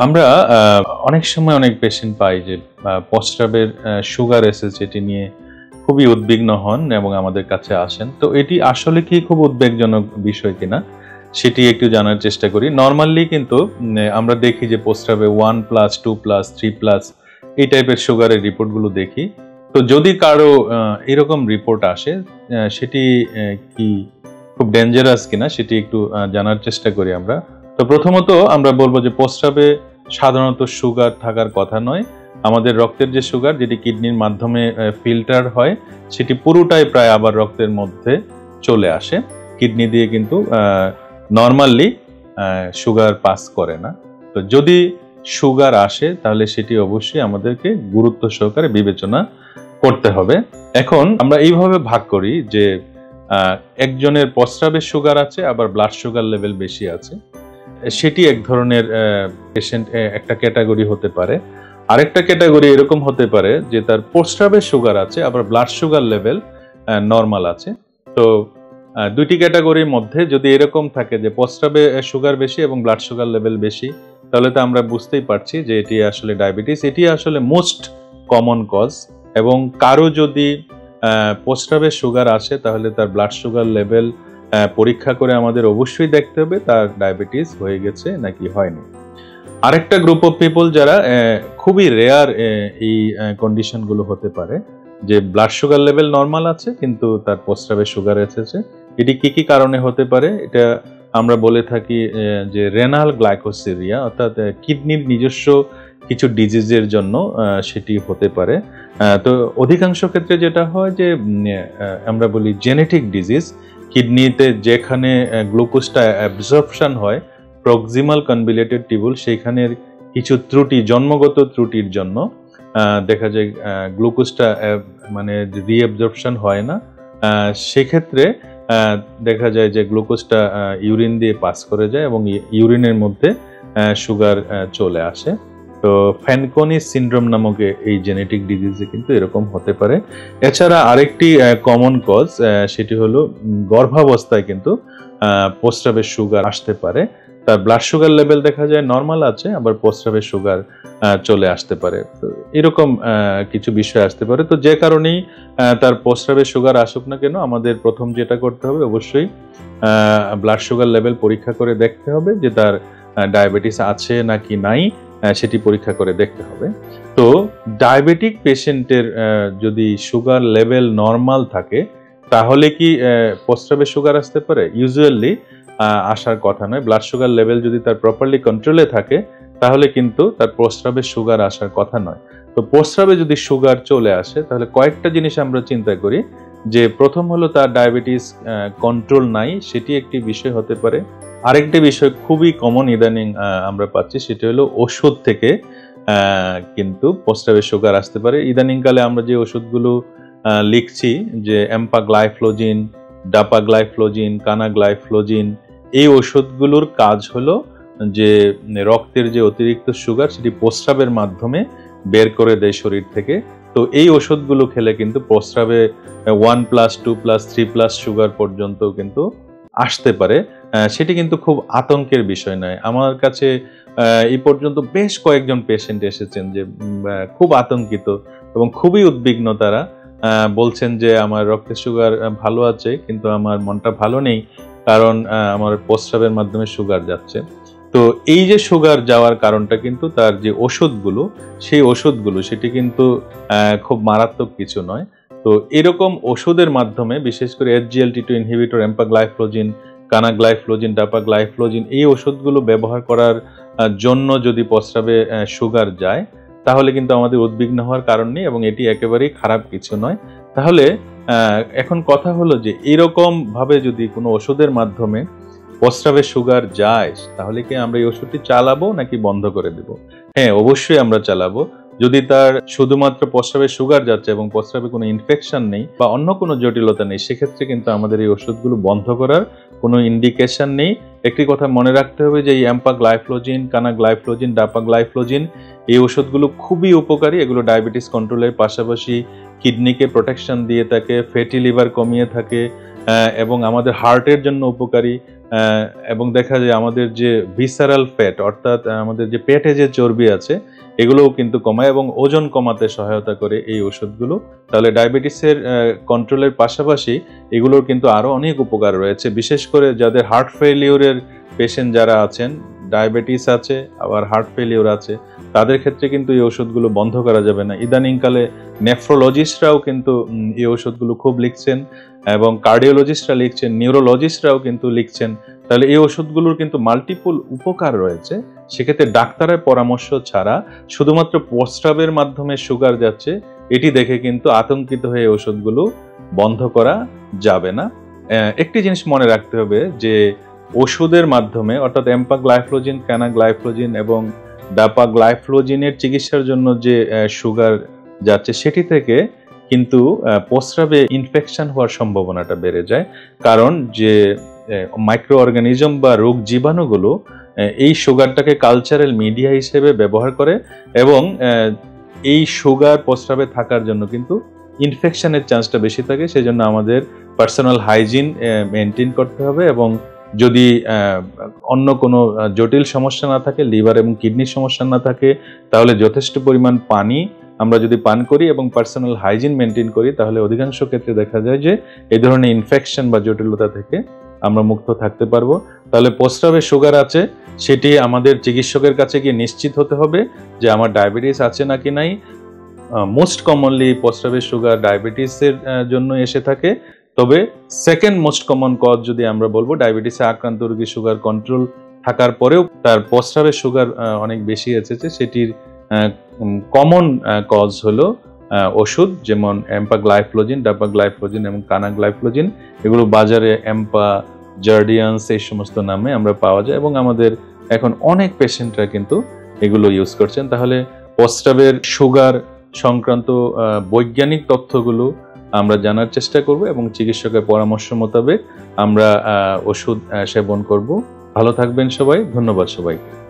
আমরা অনেক সময় অনেক পেশেন্ট পাই যে প্রস্রাবের সুগার এসেছে এটি নিয়ে খুবই উদ্বিগ্ন হন এবং আমাদের কাছে আসেন। তো এটি আসলে কি খুব উদ্বেগজনক বিষয় কিনা সেটি একটু জানার চেষ্টা করি। নরমালি কিন্তু আমরা দেখি যে প্রস্রাবে 1+, 2+, 3+ এই টাইপের সুগারের রিপোর্টগুলো দেখি। তো যদি কারো এরকম রিপোর্ট আসে সেটি কি খুব ডেঞ্জারাস কিনা সেটি একটু জানার চেষ্টা করি আমরা। তো প্রথমত আমরা বলবো যে প্রস্রাবে সাধারণত সুগার থাকার কথা নয়। আমাদের রক্তের যে সুগার যেটি কিডনির মাধ্যমে ফিল্টার হয় সেটি পুরোটাই প্রায় আবার রক্তের মধ্যে চলে আসে। কিডনি দিয়ে কিন্তু নরমালি সুগার পাস করে না। তো যদি সুগার আসে তাহলে সেটি অবশ্যই আমাদেরকে গুরুত্ব সহকারে বিবেচনা করতে হবে। এখন আমরা এইভাবে ভাগ করি যে একজনের প্রস্রাবের সুগার আছে, আবার ব্লাড সুগার লেভেল বেশি আছে, সেটি এক ধরনের পেশেন্ট একটা ক্যাটাগরি হতে পারে। আরেকটা ক্যাটাগরি এরকম হতে পারে যে তার প্রস্রাবের সুগার আছে, আবার ব্লাড সুগার লেভেল নরমাল আছে। তো দুইটি ক্যাটাগরির মধ্যে যদি এরকম থাকে যে প্রস্রাবে সুগার বেশি এবং ব্লাড সুগার লেভেল বেশি, তাহলে তো আমরা বুঝতেই পারছি যে এটি আসলে ডায়াবেটিস। এটি আসলে মোস্ট কমন কজ। এবং কারো যদি প্রস্রাবে সুগার আসে তাহলে তার ব্লাড সুগার লেভেল পরীক্ষা করে আমাদের অবশ্যই দেখতে হবে তার ডায়াবেটিস হয়ে গেছে নাকি হয়নি। আরেকটা গ্রুপ অফ পিপল যারা খুবই রেয়ার এই কন্ডিশনগুলো হতে পারে যে ব্লাড সুগার লেভেল নরমাল আছে কিন্তু তার প্রস্রাবে সুগার এসেছে। এটি কি কি কারণে হতে পারে? এটা আমরা বলে থাকি যে রেনাল গ্লাইকোসিরিয়া, অর্থাৎ কিডনির নিজস্ব কিছু ডিজিজের জন্য সেটি হতে পারে। তো অধিকাংশ ক্ষেত্রে যেটা হয় যে আমরা বলি জেনেটিক ডিজিজ, কিডনিতে যেখানে গ্লুকোজটা অ্যাবজর্পশন হয় প্রক্সিমাল কনভলিউটেড টিউবুল, সেইখানের কিছু ত্রুটি, জন্মগত ত্রুটির জন্য দেখা যায় গ্লুকোজটা মানে রিঅ্যাবজর্পশন হয় না। সেক্ষেত্রে দেখা যায় যে গ্লুকোজটা ইউরিন দিয়ে পাস করে যায় এবং ইউরিনের মধ্যে সুগার চলে আসে। তো ফ্যানকনি সিনড্রোম নামক এই জেনেটিক ডিজিজে কিন্তু এরকম হতে পারে। এছাড়া আরেকটি কমন কজ সেটি হলো গর্ভাবস্থায় কিন্তু প্রস্রাবের সুগার আসতে পারে। তার ব্লাড সুগার লেভেল দেখা যায় নরমাল আছে, আবার প্রস্রাবের সুগার চলে আসতে পারে। তো এরকম কিছু বিষয় আসতে পারে। তো যে কারণেই তার প্রস্রাবের সুগার আসুক না কেন, আমাদের প্রথম যেটা করতে হবে অবশ্যই ব্লাড সুগার লেভেল পরীক্ষা করে দেখতে হবে যে তার ডায়াবেটিস আছে নাকি নাই, সেটি পরীক্ষা করে দেখতে হবে। তো ডায়াবেটিক পেশেন্টের যদি সুগার লেভেল নরমাল থাকে তাহলে কি প্রস্রাবের সুগার আসতে পারে? ইউজুয়ালি আসার কথা নয়। ব্লাড সুগার লেভেল যদি তার প্রপারলি কন্ট্রোলে থাকে তাহলে কিন্তু তার প্রস্রাবে সুগার আসার কথা নয়। তো প্রস্রাবে যদি সুগার চলে আসে তাহলে কয়েকটা জিনিস আমরা চিন্তা করি যে প্রথম হলো তার ডায়াবেটিস কন্ট্রোল নাই, সেটি একটি বিষয় হতে পারে। আরেকটি বিষয় খুবই কমন ইদানিং আমরা পাচ্ছি, সেটি হলো ওষুধ থেকে কিন্তু প্রস্রাবে সুগার আসতে পারে। ইদানিংকালে আমরা যে ওষুধগুলো লিখছি যে এম্পাগ্লাইফ্লোজিন, ডাপাগ্লাইফ্লোজিন, কানাগ্লাইফ্লোজিন, এই ওষুধগুলোর কাজ হলো যে রক্তের যে অতিরিক্ত সুগার সেটি প্রস্রাবের মাধ্যমে বের করে দেয় শরীর থেকে। তো এই ওষুধগুলো খেলে কিন্তু প্রস্রাবে 1+, 2+, 3+ সুগার পর্যন্ত কিন্তু আসতে পারে। সেটি কিন্তু খুব আতঙ্কের বিষয় নয়। আমার কাছে এই পর্যন্ত বেশ কয়েকজন পেশেন্ট এসেছেন যে খুব আতঙ্কিত এবং খুবই উদ্বিগ্ন। তারা বলছেন যে আমার রক্তের সুগার ভালো আছে কিন্তু আমার মনটা ভালো নেই, কারণ আমার প্রস্রাবের মাধ্যমে সুগার যাচ্ছে। তো এই যে সুগার যাওয়ার কারণটা কিন্তু তার যে ওষুধগুলো, সেই ওষুধগুলো সেটি কিন্তু খুব মারাত্মক কিছু নয়। তো এরকম ওষুধের মাধ্যমে বিশেষ করে SGLT2 ইনহিবিটর, এম্পাগ্লাইফ্লোজিন, কানাগ্লাইফ্লোজিন, ডাপাগ্লাইফ্লোজিন, এই ওষুধগুলো ব্যবহার করার জন্য যদি প্রস্রাবে সুগার যায় তাহলে কিন্তু আমাদের উদ্বিগ্ন হওয়ার কারণ নেই এবং এটি একেবারেই খারাপ কিছু নয়। তাহলে এখন কথা হলো যে এরকম ভাবে যদি কোনো ওষুধের মাধ্যমে প্রস্রাবে সুগার যায় তাহলে কি আমরা এই ওষুধটি চালাবো নাকি বন্ধ করে দেব? হ্যাঁ, অবশ্যই আমরা চালাবো। যদি তার শুধুমাত্র প্রস্রাবে সুগার যাচ্ছে এবং প্রস্রাবে কোনো ইনফেকশন নেই বা অন্য কোনো জটিলতা নেই, সেক্ষেত্রে কিন্তু আমাদের এই ওষুধগুলো বন্ধ করার কোনো ইন্ডিকেশন নেই। একটি কথা মনে রাখতে হবে যে এই এম্পাগ্লাইফ্লোজিন, কানাগ্লাইফ্লোজিন, ডাপাগ্লাইফ্লোজিন এই ওষুধগুলো খুবই উপকারী। এগুলো ডায়াবেটিস কন্ট্রোলের পাশাপাশি কিডনিকে প্রোটেকশন দিয়ে থাকে, ফ্যাটি লিভার কমিয়ে থাকে এবং আমাদের হার্টের জন্য উপকারী। এবং দেখা যায় আমাদের যে ভিসারাল ফ্যাট অর্থাৎ আমাদের যে পেটে যে চর্বি আছে এগুলোও কিন্তু কমায় এবং ওজন কমাতে সহায়তা করে এই ওষুধগুলো। তাহলে ডায়াবেটিসের কন্ট্রোলের পাশাপাশি এগুলোর কিন্তু আরো অনেক উপকার রয়েছে, বিশেষ করে যাদের হার্ট ফেলিওরের পেশেন্ট যারা আছেন, ডায়াবেটিস আছে আবার হার্ট ফেলিওর আছে, তাদের ক্ষেত্রে কিন্তু এই ওষুধগুলো বন্ধ করা যাবে না। ইদানিংকালে নেফ্রোলজিস্টরাও কিন্তু এই ওষুধগুলো খুব লিখছেন এবং কার্ডিওলজিস্টরা লিখছেন, নিউরোলজিস্টরাও কিন্তু লিখছেন। তাহলে এই ওষুধগুলোর কিন্তু মাল্টিপল উপকার রয়েছে। সেক্ষেত্রে ডাক্তারের পরামর্শ ছাড়া শুধুমাত্র প্রস্রাবের মাধ্যমে সুগার যাচ্ছে এটি দেখে কিন্তু আতঙ্কিত হয়ে ওষুধগুলো বন্ধ করা যাবে না। একটি জিনিস মনে রাখতে হবে যে ওষুধের মাধ্যমে অর্থাৎ এম্পাগ্লাইফ্লোজিন, ক্যানাগ্লাইফ্লোজিন এবং ডাপাগ্লাইফ্লোজিনের চিকিৎসার জন্য যে সুগার যাচ্ছে সেটি থেকে কিন্তু প্রস্রাবে ইনফেকশন হওয়ার সম্ভাবনাটা বেড়ে যায়। কারণ যে মাইক্রো অর্গানিজম বা রোগ জীবাণুগুলো এই সুগারটাকে কালচারাল মিডিয়া হিসেবে ব্যবহার করে এবং এই সুগার প্রস্রাবে থাকার জন্য কিন্তু ইনফেকশনের চান্সটা বেশি থাকে। সেই জন্য আমাদের পার্সোনাল হাইজিন মেনটেন করতে হবে এবং যদি অন্য কোনো জটিল সমস্যা না থাকে, লিভার এবং কিডনির সমস্যা না থাকে, তাহলে যথেষ্ট পরিমাণ পানি আমরা যদি পান করি এবং পার্সোনাল হাইজিন মেনটেন করি তাহলে অধিকাংশ ক্ষেত্রে দেখা যায় যে এই ধরনের ইনফেকশন বা জটিলতা থেকে আমরা মুক্ত থাকতে পারবো। তাহলে প্রস্রাবে সুগার আছে সেটি আমাদের চিকিৎসকের কাছে গিয়ে নিশ্চিত হতে হবে যে আমার ডায়াবেটিস আছে নাকি নাই। মোস্ট কমনলি প্রস্রাবের সুগার ডায়াবেটিসের জন্য এসে থাকে, তবে সেকেন্ড মোস্ট কমন কজ যদি আমরা বলবো ডায়াবেটিসে আক্রান্ত রোগী সুগার কন্ট্রোল থাকার পরেও তার প্রস্রাবের সুগার অনেক বেশি এসেছে, সেটির কমন কজ হলো ওষুধ, যেমন এম্পাগ্লাইফ্লোজিন, ডাপাগ্লাইফ্লোজিন এবং কানাগ্লাইফ্লোজিন। এগুলো বাজারে এম্পা, জার্ডিয়ান্স এই সমস্ত নামে আমরা পাওয়া যায় এবং আমাদের এখন অনেক পেশেন্টরা কিন্তু এগুলো ইউজ করছেন। তাহলে প্রস্রাবের সুগার সংক্রান্ত বৈজ্ঞানিক তথ্যগুলো আমরা জানার চেষ্টা করব এবং চিকিৎসকের পরামর্শ মোতাবেক আমরা ওষুধ সেবন করব। ভালো থাকবেন সবাই, ধন্যবাদ সবাইকে।